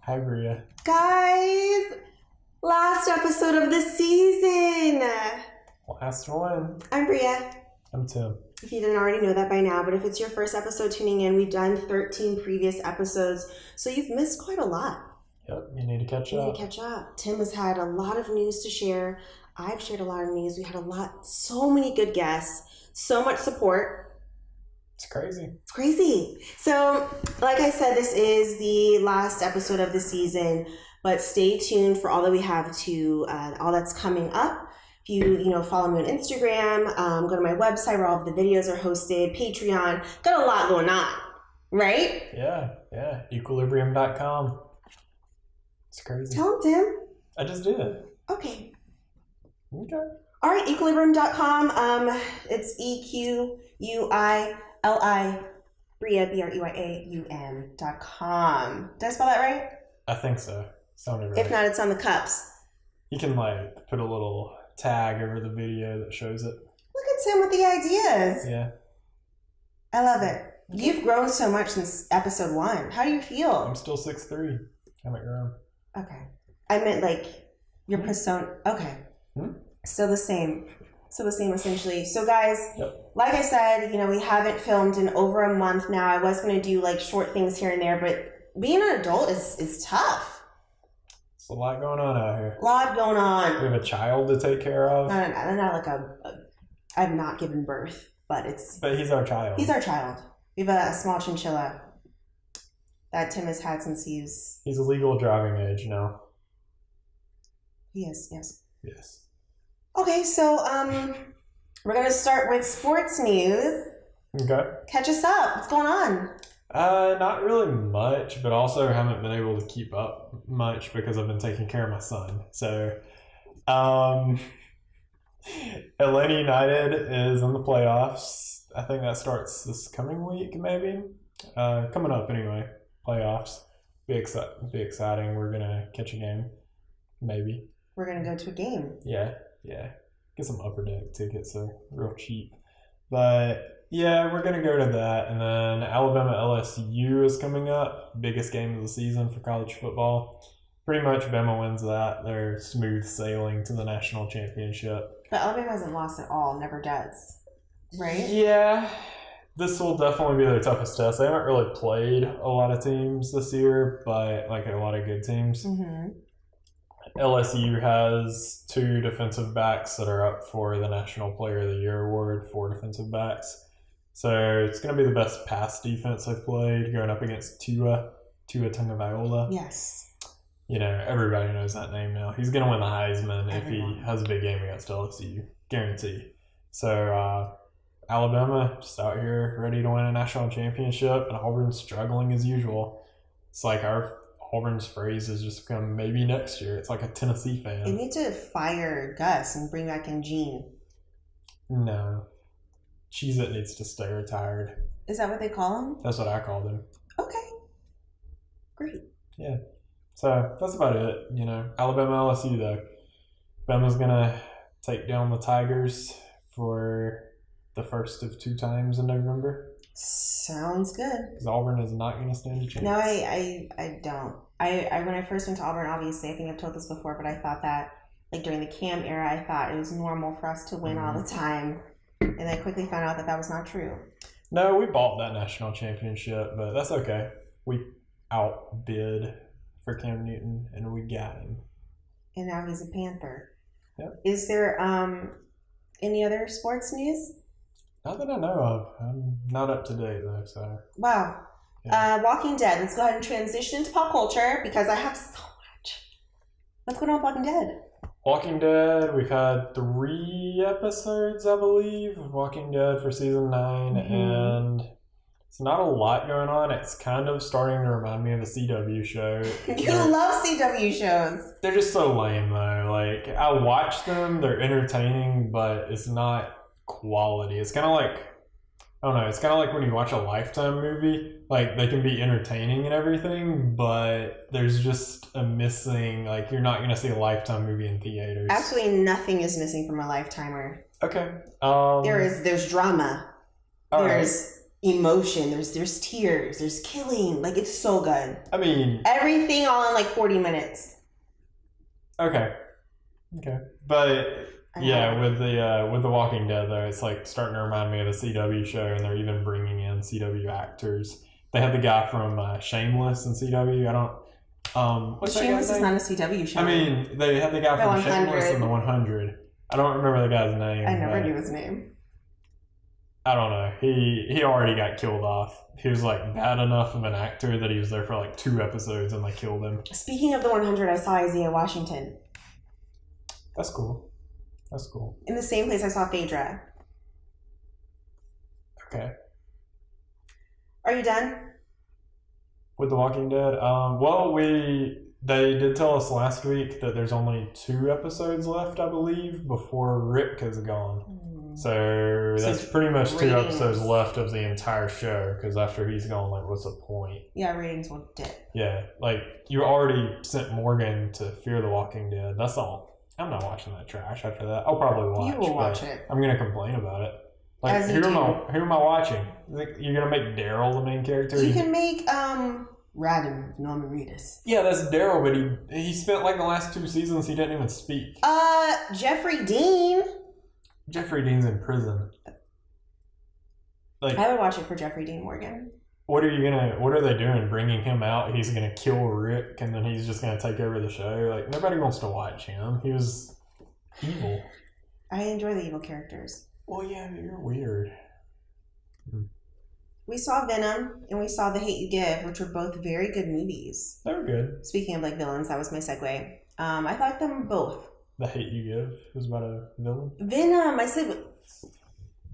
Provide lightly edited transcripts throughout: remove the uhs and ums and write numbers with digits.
Hi, Bria. Guys, last episode of the season. Last one. I'm Bria. I'm Tim. If you didn't already know that by now, but if it's your first episode tuning in, we've done 13 previous episodes, so you've missed quite a lot. Yep, you need to catch up. You need to catch up. Tim has had a lot of news to share. I've shared a lot of news. We had so many good guests, so much support. It's crazy. It's crazy. So, like I said, this is the last episode of the season, but stay tuned for all that we have to, all that's coming up. If you follow me on Instagram, go to my website where all of the videos are hosted, Patreon, got a lot going on, right? Yeah. Equilibreyaum.com. It's crazy. Tell him, Tim. I just did. Okay. All right, equilibreyaum.com. It's EQUILI, Bria, BREYAUM.com. Did I spell that right? I think so. Sounded right. If not, it's on the cups. You can put a little tag over the video that shows it. Look at Tim with the ideas. Yeah. I love it. You've grown so much since episode 1. How do you feel? I'm still 6'3". Haven't grown. Okay. I meant your persona. Okay. Still the same. Essentially. So guys, Like I said, we haven't filmed in over a month now. I was going to do short things here and there, but being an adult is tough. There's a lot going on out here. A lot going on. We have a child to take care of. I've not given birth, but he's our child. He's our child. We have a small chinchilla that Tim has had since he's legal driving age now. He is, yes. Yes. Okay, so we're gonna start with sports news. Okay. Catch us up. What's going on? Not really much, but also haven't been able to keep up much because I've been taking care of my son. So, Atlanta United is in the playoffs. I think that starts this coming week, maybe. Coming up anyway. Playoffs. Be exciting. We're gonna catch a game, maybe. We're gonna go to a game. Yeah. Get some upper deck tickets, so real cheap. But yeah, we're going to go to that. And then Alabama LSU is coming up. Biggest game of the season for college football. Pretty much Bama wins that. They're smooth sailing to the national championship. But Alabama hasn't lost at all. Never does. Right? Yeah. This will definitely be their toughest test. They haven't really played a lot of teams this year, but a lot of good teams. Mm-hmm. LSU has 2 defensive backs that are up for the National Player of the Year award, 4 defensive backs. So it's going to be the best pass defense I've played, going up against Tua Tagovailoa. Yes. Everybody knows that name now. He's going to win the Heisman if he has a big game against LSU. Guarantee. So Alabama just out here ready to win a national championship, and Auburn's struggling as usual. It's Auburn's phrase has just become maybe next year. It's like a Tennessee fan. They need to fire Gus and bring back in Gene. No. Cheez-It needs to stay retired. Is that what they call him? That's what I called him. Okay. Great. Yeah. So that's about it. Alabama LSU though. Bama's going to take down the Tigers for the first of 2 times in November. Sounds good. Because Auburn is not going to stand a chance. No, I don't. I when I first went to Auburn, obviously, I think I've told this before, but I thought that during the Cam era, I thought it was normal for us to win all the time. And I quickly found out that was not true. No, we bought that national championship, but that's okay. We outbid for Cam Newton, and we got him. And now he's a Panther. Yep. Is there any other sports news? Not that I know of. I'm not up to date, though, so... Wow. Yeah. Walking Dead. Let's go ahead and transition into pop culture, because I have so much. What's going on with Walking Dead? Walking Dead, we've had 3 episodes, I believe, of Walking Dead for season 9, and it's not a lot going on. It's kind of starting to remind me of a CW show. You love CW shows. They're just so lame, though. I watch them, they're entertaining, but it's not quality. It's kind of it's kind of like when you watch a Lifetime movie. They can be entertaining and everything, but there's just a missing, you're not going to see a Lifetime movie in theaters. Absolutely nothing is missing from a Lifetimer. Okay. There's drama. All there's emotion. There's tears. There's killing. Like, it's so good. I mean, everything all in like 40 minutes. Okay. But yeah, with the Walking Dead though, it's like starting to remind me of the CW show, and they're even bringing in CW actors. They had the guy from Shameless in CW. I don't. What's Shameless that is not a CW show. I mean, they had the guy from 100. Shameless in the 100. I don't remember the guy's name. I never knew his name. I don't know. He already got killed off. He was like bad enough of an actor that he was there for like 2 episodes and they killed him. Speaking of the 100, I saw Isaiah Washington. That's cool. In the same place I saw Phaedra. Okay. Are you done? With The Walking Dead? Well, they did tell us last week that there's only 2 episodes left, I believe, before Rick is gone. So that's pretty much 2 episodes left of the entire show, because after he's gone, like, what's the point? Yeah, ratings will dip. Yeah, like, you already sent Morgan to Fear the Walking Dead. That's all. I'm not watching that trash after that. I'll probably watch. You will watch it. I'm going to complain about it. Like, who am I watching? You're going to make Daryl the main character? You can make Radin, Norman Reedus. Yeah, that's Daryl, but he spent like the last 2 seasons he didn't even speak. Jeffrey Dean. Jeffrey Dean's in prison. Like, I would watch it for Jeffrey Dean Morgan. What are they doing? Bringing him out? He's gonna kill Rick, and then he's just gonna take over the show. Like, nobody wants to watch him. He was evil. I enjoy the evil characters. Well, yeah, you're weird. We saw Venom and we saw The Hate You Give, which were both very good movies. They were good. Speaking of like villains, that was my segue. I liked them both. The Hate You Give was about a villain. Venom, I said.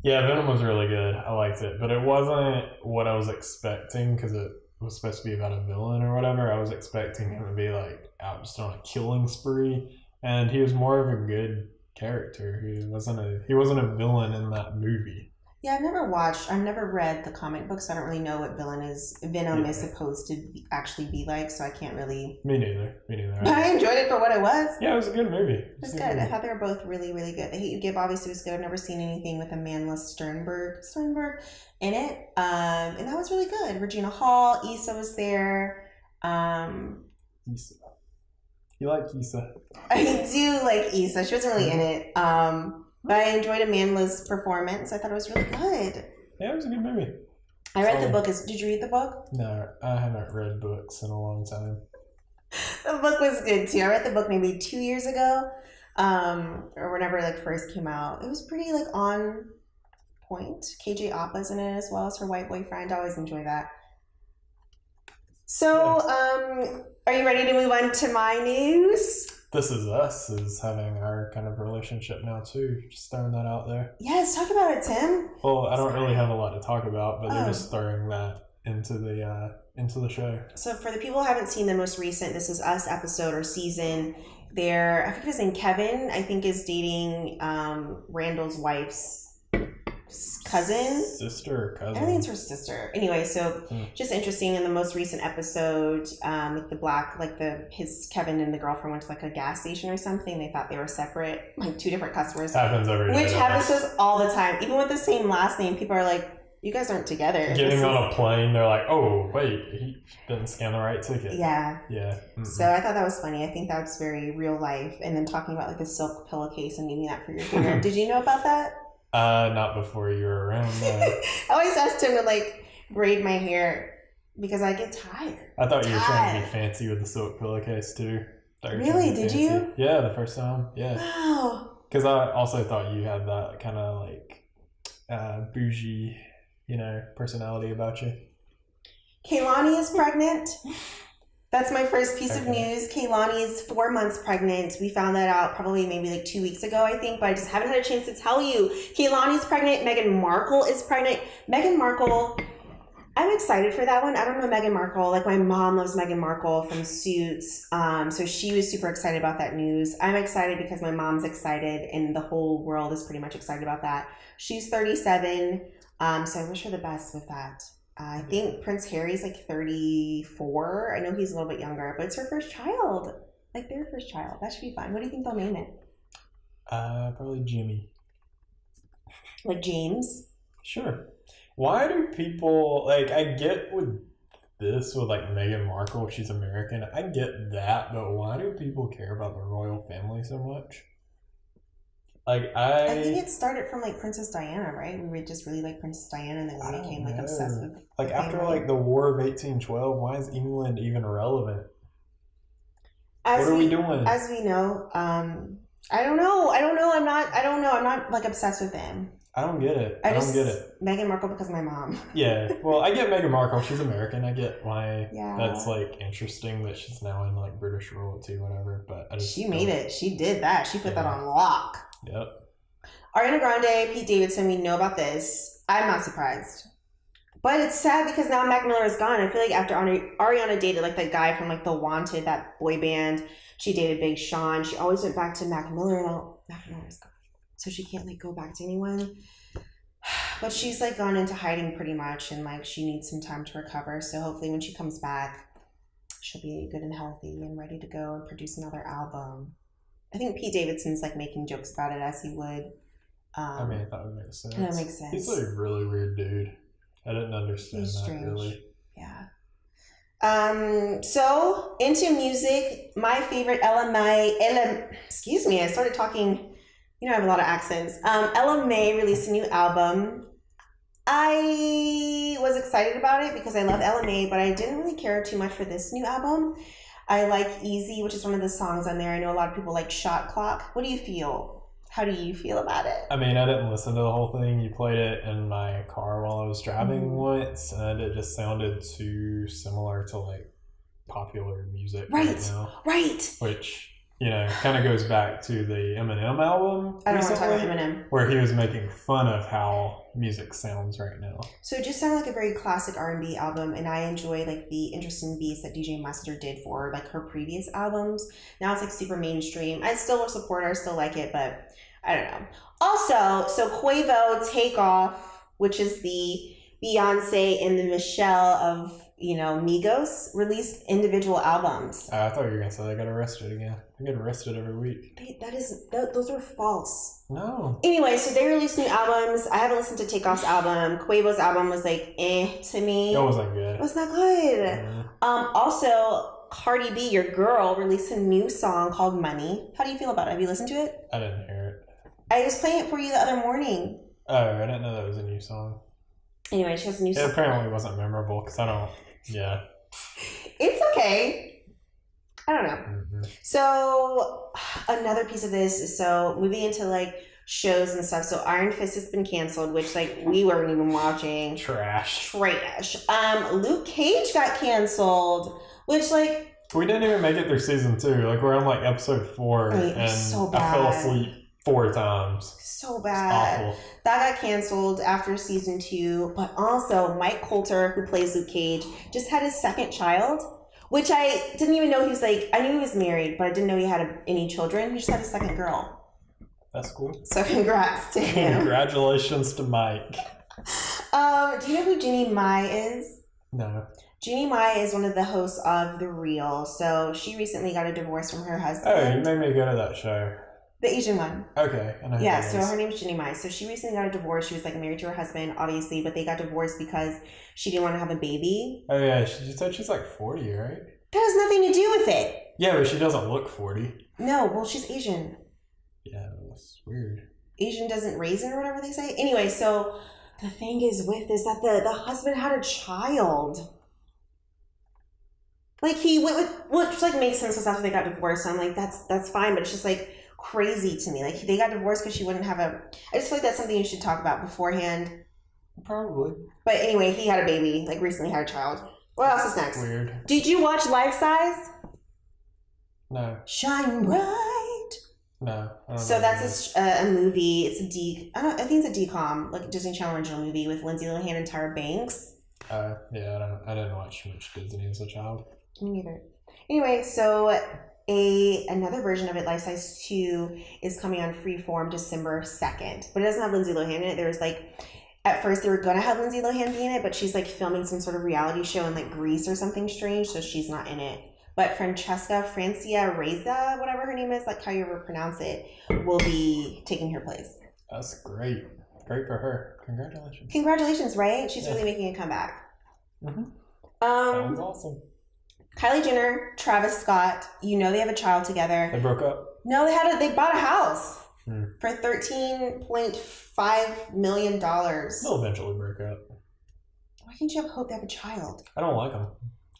Yeah, Venom was really good. I liked it, but it wasn't what I was expecting, because it was supposed to be about a villain or whatever. I was expecting him to be like out just on a killing spree, and he was more of a good character. He wasn't a villain in that movie. Yeah, I've never read the comic books, so I don't really know what Venom is supposed to actually be like, so I can't really... Me neither. But I enjoyed it for what it was. Yeah, it was a good movie. It was good. I thought they were both really, really good. The Hate You Give obviously was good. I've never seen anything with Amanda Sternberg in it. And that was really good. Regina Hall, Issa was there. Issa. You like Issa? I do like Issa. She wasn't really in it. But I enjoyed Amanda's performance. I thought it was really good. Yeah, it was a good movie. I read the book. Did you read the book? No, I haven't read books in a long time. The book was good too. I read the book maybe 2 years ago, or whenever it like first came out. It was pretty like on point. KJ Appa's in it as well as her white boyfriend. I always enjoy that. So, are you ready to move on to my news? This Is Us is having our kind of relationship now too. Just throwing that out there. Yes, talk about it, Tim. Well, I don't really have a lot to talk about, but they're just throwing that into the show. So for the people who haven't seen the most recent This Is Us episode or season, I forget his name, Kevin, I think is dating Randall's wife's cousin. Sister or cousin? I think it's her sister. Anyway, so just interesting, in the most recent episode, his Kevin and the girlfriend went to like a gas station or something. They thought they were separate, like 2 different customers. Happens every day. Which happens to us all the time. Even with the same last name, people are like, you guys aren't together. Getting on a plane, they're like, oh, wait, he didn't scan the right ticket. Yeah. Yeah. Mm-hmm. So I thought that was funny. I think that's very real life. And then talking about like the silk pillowcase and needing that for your hair. Did you know about that? Not before you were around. No. I always asked him to like braid my hair because I get tired. I thought you were trying to be fancy with the silk pillowcase too. Really? Did you? Yeah, the first time. Yeah. Wow. Because I also thought you had that kind of like bougie, personality about you. Kaylani is pregnant. That's my first piece of news. Kaylani is 4 months pregnant. We found that out probably maybe like 2 weeks ago, I think, but I just haven't had a chance to tell you. Kaylani's pregnant. Meghan Markle is pregnant. Meghan Markle, I'm excited for that one. I don't know Meghan Markle. Like, my mom loves Meghan Markle from Suits. So she was super excited about that news. I'm excited because my mom's excited and the whole world is pretty much excited about that. She's 37. So I wish her the best with that. I think Prince Harry's like 34. I know he's a little bit younger, but it's her first child. Like their first child. That should be fun. What do you think they'll name it? Probably Jimmy. Like James? Sure. Why do people, like, I get with this, with, like, Meghan Markle, if she's American, I get that, but why do people care about the royal family so much? Like, I think it started from, like, Princess Diana, right? We were just really like Princess Diana, and then we became, like, obsessed with like, after, like, the War of 1812, why is England even relevant? What are we doing? As we know, I don't know. I'm not, like, obsessed with them. I don't get it. I don't get it. Meghan Markle because of my mom. Yeah. Well, I get Meghan Markle. She's American. I get why that's, like, interesting that she's now in, like, British royalty, whatever. But I just she made it. She did that. She put that on lock. Yep. Ariana Grande, Pete Davidson, we know about this. I'm not surprised. But it's sad because now Mac Miller is gone. I feel like after Ariana dated, like, that guy from, like, The Wanted, that boy band, she dated Big Sean. She always went back to Mac Miller, and now Mac Miller is gone. So she can't, like, go back to anyone. But she's, like, gone into hiding pretty much, and, like, she needs some time to recover. So hopefully when she comes back, she'll be good and healthy and ready to go and produce another album. I think Pete Davidson's, like, making jokes about it as he would. I mean, that would make sense. That makes sense. He's, like, a really weird dude. I didn't understand that strange. Really. Yeah. So into music, my favorite excuse me, I started talking, I have a lot of accents. Ella Mai released a new album. I was excited about it because I love Ella Mai, but I didn't really care too much for this new album. I like Easy, which is one of the songs on there. I know a lot of people like Shot Clock. What do you feel? How do you feel about it? I mean, I didn't listen to the whole thing. You played it in my car while I was driving once, and it just sounded too similar to, like, popular music right now. Right. Which, kind of goes back to the Eminem album I don't want to talk about Eminem. Where he was making fun of how music sounds right now. So it just sounded like a very classic R&B album, and I enjoy, like, the interesting beats that DJ Mustard did for, like, her previous albums. Now it's, like, super mainstream. I still will support her, I still like it, but I don't know. Also, so Quavo Takeoff, which is the Beyonce and the Michelle of, Migos, released individual albums. I thought you were going to say they got arrested again. They get arrested every week. Those are false. No. Anyway, so they released new albums. I haven't listened to Takeoff's album. Quavo's album was, like, to me. It wasn't good. It was not good. Also, Cardi B, your girl, released a new song called Money. How do you feel about it? Have you listened to it? I didn't hear it. I was playing it for you the other morning. Oh, I didn't know that was a new song. Anyway, she has a new song. It apparently wasn't memorable because I don't, It's okay. I don't know. Mm-hmm. So, another piece of this is, moving into, like, shows and stuff. So, Iron Fist has been canceled, which, like, we weren't even watching. Trash. Luke Cage got canceled, which, like... We didn't even make it through season 2. Like, we're on, like, episode 4, and so I fell asleep 4 times. So bad. It's awful. That got canceled after season 2. But also, Mike Coulter, who plays Luke Cage, just had his second child, which I didn't even know he was, like, I knew he was married, but I didn't know he had any children. He just had his second girl. That's cool. So congrats to him. Congratulations to Mike. Do you know who Jeannie Mai is? No. Jeannie Mai is one of the hosts of The Real. So she recently got a divorce from her husband. Oh, you made me go to that show. The Asian one. Okay. I know so her name is Jeannie Mai. So she recently got a divorce. She was, like, married to her husband, obviously, but they got divorced because she didn't want to have a baby. Oh, yeah. She said she's, like, 40, right? That has nothing to do with it. Yeah, but she doesn't look 40. No, well, she's Asian. Yeah, that's weird. Asian doesn't raisin or whatever they say. Anyway, so the thing is with this that the husband had a child. Like, he went with, which, like, makes sense because after they got divorced. So I'm like, that's fine, but it's just, like, crazy to me. Like, they got divorced because she wouldn't have I just feel like that's something you should talk about beforehand. Probably. But anyway, he had a baby, like, recently had a child. What else is next? Weird. Did you watch Life Size? No. Shine Bright. No. So that's a movie. It's I think it's a DCOM, like a Disney Channel original movie with Lindsay Lohan and Tyra Banks. Yeah, I didn't watch much Disney as a child. Me neither. Anyway, so another version of it, Life Size 2, is coming on Freeform December 2nd. But it doesn't have Lindsay Lohan in it. There's, like, at first they were going to have Lindsay Lohan be in it, but she's, like, filming some sort of reality show in, like, Greece or something strange, so she's not in it. But Francia Reza, whatever her name is, like how you ever pronounce it, will be taking her place. That's great. great for her. Congratulations. Congratulations, right? She's really making a comeback. Mm-hmm. Sounds awesome. Kylie Jenner, Travis Scott, they have a child together. They broke up? No, they bought a house for $13.5 million. They'll eventually break up. Why can't you have hope they have a child? I don't like them.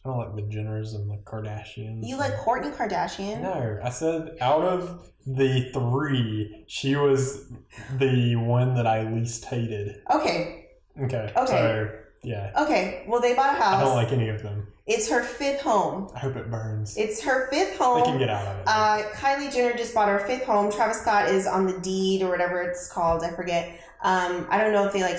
I don't like the Jenners and the Kardashians. You like Kourtney Kardashian? No, I said out of the three, she was the one that I least hated. Okay. So, yeah. Okay, well, they bought a house. I don't like any of them. It's her 5th home. I hope it burns. It's her 5th home. They can get out of it. Kylie Jenner just bought her 5th home. Travis Scott is on the deed or whatever it's called. I forget. I don't know if they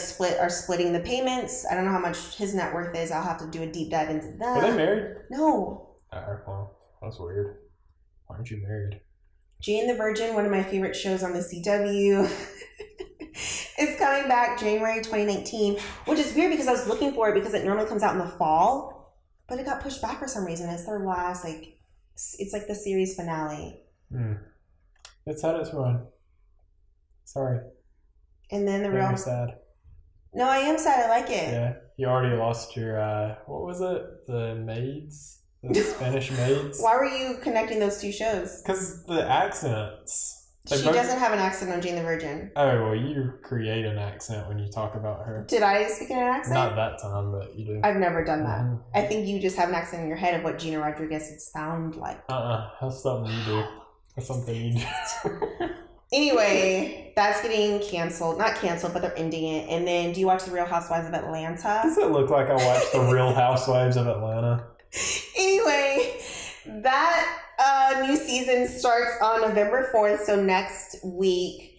splitting the payments. I don't know how much his net worth is. I'll have to do a deep dive into that. Are they married? No. Well, that's weird. Why aren't you married? Jane the Virgin, one of my favorite shows on the CW, is coming back January 2019, which is weird because I was looking for it because it normally comes out in the fall, but it got pushed back for some reason. It's their last, it's like the series finale. It's had its run. Sorry. And then Very sad. No, I am sad. I like it. Yeah. You already lost your, what was it? The maids? The Spanish maids? Why were you connecting those two shows? Because the accents. She doesn't have an accent on Jane the Virgin. Oh, well, you create an accent when you talk about her. Did I speak in an accent? Not that time, but you do. I've never done that. Mm-hmm. I think you just have an accent in your head of what Gina Rodriguez would sound like. That's something you do. That's something you do. Anyway, that's getting canceled. Not canceled, but they're ending it. And then, do you watch The Real Housewives of Atlanta? Does it look like I watched The Real Housewives of Atlanta? Anyway, that new season starts on November 4th, so next week.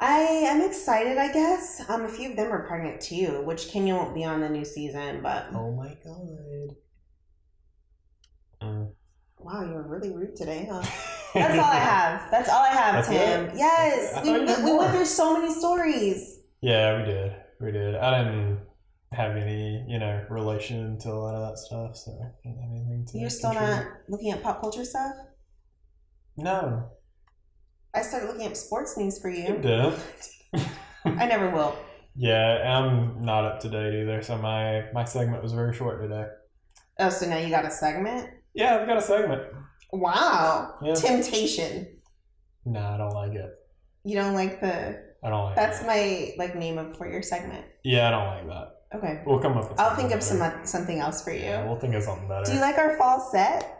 I am excited, I guess. A few of them are pregnant too, which Kenya won't be on the new season, but... Oh my god. Wow, you were really rude today, huh? That's all I have. That's all I have, Tim. It? Yes, we went through so many stories. Yeah, we did. I didn't have any, relation to a lot of that stuff, so I didn't have anything to You're still contribute. not looking at pop culture stuff? No. I started looking at sports news for you. You didn't. I never will. Yeah, I'm not up to date either, so my segment was very short today. Oh, so now you got a segment? Yeah, I've got a segment. Wow. Yeah. Temptation. No, I don't like it. You don't like the... I don't like That's it. my name for your segment. Yeah, I don't like that. Okay. We'll come up with I'll think of better. something else for you. Yeah, we'll think of something better. Do you like our fall set?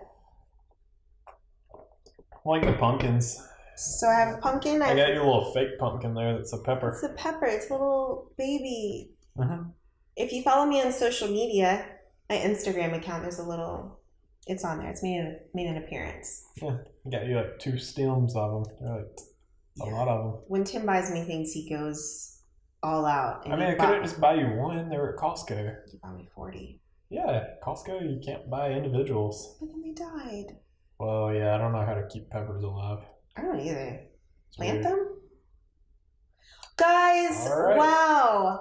I like the pumpkins. So I have a pumpkin. I got your little fake pumpkin there that's a pepper. It's a pepper. It's a little baby. Mm-hmm. If you follow me on social media, my Instagram account, there's a little... It's on there. It's made an appearance. Yeah, I got you 2 stems of them. They're a lot of them. When Tim buys me things, he goes all out. I mean, I couldn't just buy you one. They were at Costco. You bought me 40. Yeah, Costco, you can't buy individuals. But then they died. Well, yeah, I don't know how to keep peppers alive. I don't either. It's Plant weird. them? Guys, Right. wow.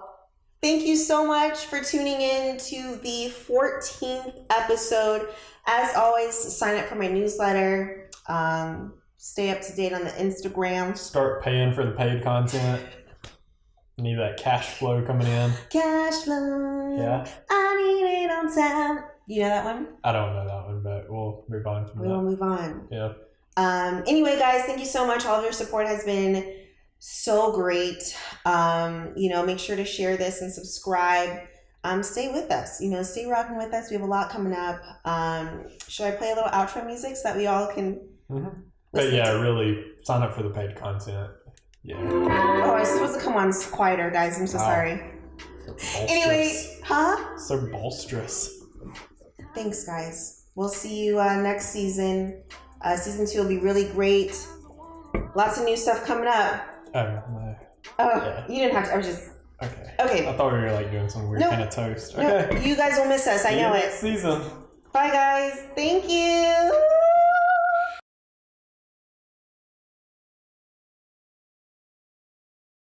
Thank you so much for tuning in to the 14th episode. As always, sign up for my newsletter. Stay up to date on the Instagram. Start paying for the paid content. Need that cash flow coming in. Cash flow. Yeah. I need it on time. You know that one? I don't know that one, but we'll move on from We that. will move on. Yeah. Anyway, guys, thank you so much. All of your support has been so great. Make sure to share this and subscribe. Stay with us. Stay rocking with us. We have a lot coming up. Should I play a little outro music so that we all can But yeah, really sign up for the paid content. Yeah. Oh, I was supposed to come on quieter, guys. I'm so sorry. So Anyway, So bolsterous. Thanks, guys. We'll see you next season. Season 2 will be really great. Lots of new stuff coming up. Oh, no. Oh, Yeah. You didn't have to. I was just... Okay. Okay. I thought we were doing some weird kind of toast. No, Okay. you guys will miss us. I See you know it. next season. Bye, guys. Thank you.